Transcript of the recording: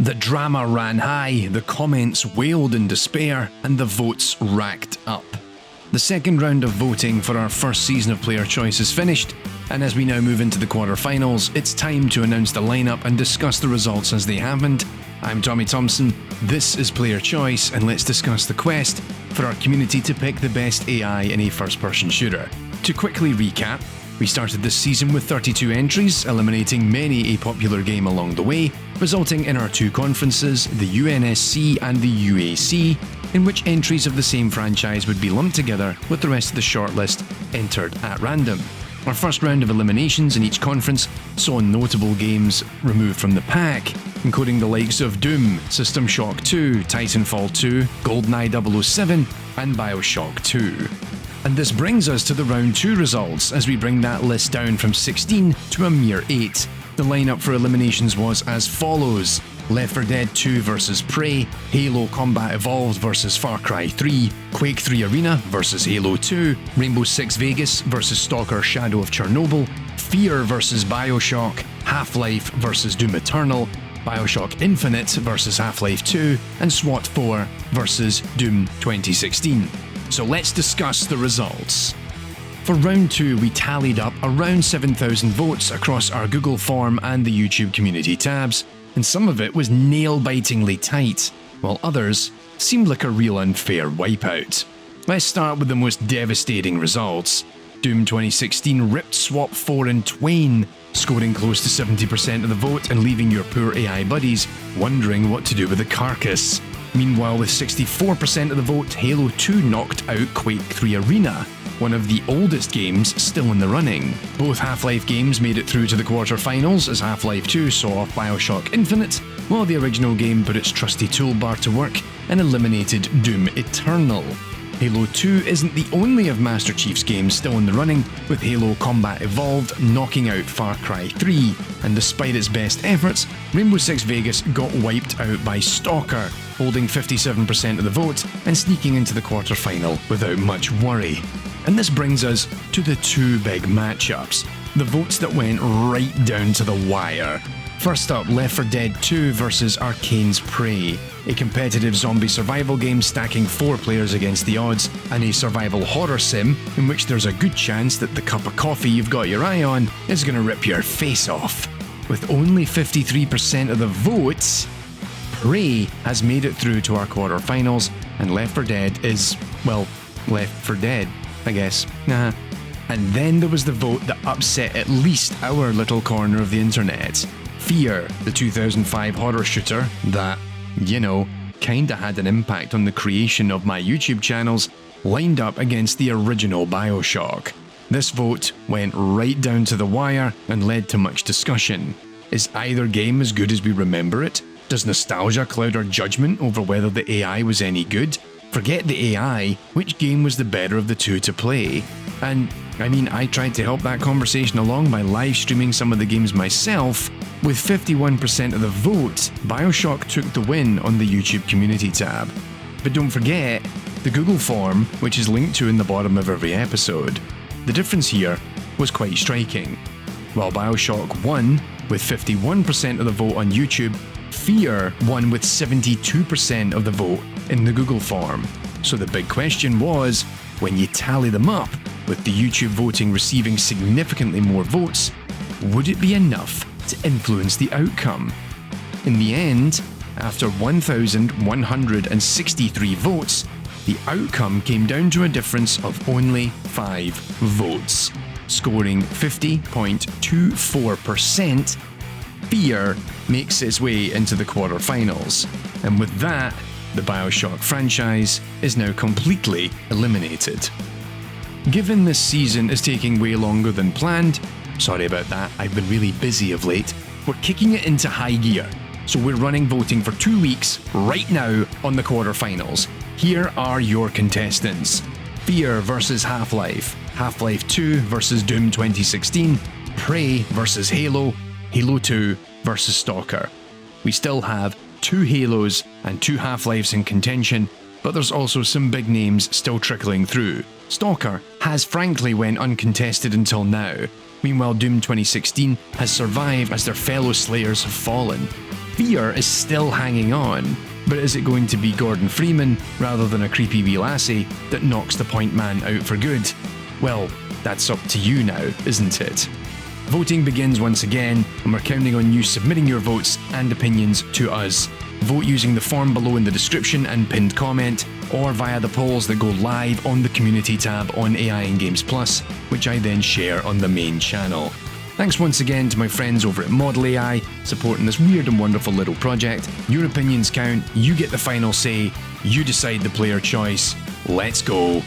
The drama ran high, the comments wailed in despair, and the votes racked up. The second round of voting for our first season of Player Choice is finished, and as we now move into the quarterfinals, it's time to announce the lineup and discuss the results as they happened. I'm Tommy Thompson, this is Player Choice, and let's discuss the quest for our community to pick the best AI in a first-person shooter. To quickly recap, we started this season with 32 entries, eliminating many a popular game along the way, resulting in our two conferences, the UNSC and the UAC, in which entries of the same franchise would be lumped together with the rest of the shortlist entered at random. Our first round of eliminations in each conference saw notable games removed from the pack, including the likes of Doom, System Shock 2, Titanfall 2, GoldenEye 007, and Bioshock 2. And this brings us to the round 2 results as we bring that list down from 16 to a mere 8. The lineup for eliminations was as follows: Left 4 Dead 2 vs Prey, Halo Combat Evolved vs Far Cry 3, Quake 3 Arena vs Halo 2, Rainbow Six Vegas vs Stalker Shadow of Chernobyl, F.E.A.R vs Bioshock, Half-Life vs Doom Eternal, Bioshock Infinite vs Half-Life 2, and SWAT 4 vs Doom 2016. So let's discuss the results. For round 2, we tallied up around 7,000 votes across our Google form and the YouTube community tabs, and some of it was nail-bitingly tight, while others seemed like a real unfair wipeout. Let's start with the most devastating results. Doom 2016 ripped SWAT 4 in twain, scoring close to 70% of the vote and leaving your poor AI buddies wondering what to do with the carcass. Meanwhile, with 64% of the vote, Halo 2 knocked out Quake 3 Arena, one of the oldest games still in the running. Both Half-Life games made it through to the quarterfinals, as Half-Life 2 saw off Bioshock Infinite, while the original game put its trusty toolbar to work and eliminated Doom Eternal. Halo 2 isn't the only of Master Chief's games still in the running, with Halo Combat Evolved knocking out Far Cry 3, and despite its best efforts, Rainbow Six Vegas got wiped out by Stalker, holding 57% of the vote and sneaking into the quarterfinal without much worry. And this brings us to the two big matchups, the votes that went right down to the wire. First up, Left 4 Dead 2 vs Arcane's Prey, a competitive zombie survival game stacking 4 players against the odds, and a survival horror sim in which there's a good chance that the cup of coffee you've got your eye on is going to rip your face off. With only 53% of the votes, Prey has made it through to our quarterfinals, and Left 4 Dead is, well, Left 4 Dead, I guess. And then there was the vote that upset at least our little corner of the internet. F.E.A.R, the 2005 horror shooter that, kinda had an impact on the creation of my YouTube channels, lined up against the original Bioshock. This vote went right down to the wire and led to much discussion. Is either game as good as we remember it? Does nostalgia cloud our judgment over whether the AI was any good? Forget the AI, which game was the better of the two to play? And, I tried to help that conversation along by live streaming some of the games myself. With 51% of the vote, Bioshock took the win on the YouTube community tab. But don't forget, the Google form, which is linked to in the bottom of every episode. The difference here was quite striking. While Bioshock won with 51% of the vote on YouTube, F.E.A.R won with 72% of the vote in the Google form. So the big question was, when you tally them up, with the YouTube voting receiving significantly more votes, would it be enough to influence the outcome? In the end, after 1,163 votes, the outcome came down to a difference of only 5 votes. Scoring 50.24%, F.E.A.R makes its way into the quarterfinals, and with that, the Bioshock franchise is now completely eliminated. Given this season is taking way longer than planned, sorry about that, I've been really busy of late, we're kicking it into high gear, so we're running voting for 2 weeks right now on the quarterfinals. Here are your contestants: F.E.A.R vs Half-Life, Half-Life 2 vs Doom 2016, Prey vs Halo, Halo 2 vs Stalker. We still have 2 Halos and 2 Half-Lives in contention, but there's also some big names still trickling through. Stalker has frankly went uncontested until now. Meanwhile, Doom 2016 has survived as their fellow Slayers have fallen. F.E.A.R is still hanging on. But is it going to be Gordon Freeman, rather than a creepy wee lassie, that knocks the point man out for good? Well, that's up to you now, isn't it? Voting begins once again, and we're counting on you submitting your votes and opinions to us. Vote using the form below in the description and pinned comment, or via the polls that go live on the community tab on AI and Games Plus, which I then share on the main channel. Thanks once again to my friends over at Model AI, supporting this weird and wonderful little project. Your opinions count, you get the final say, you decide the player choice. Let's go.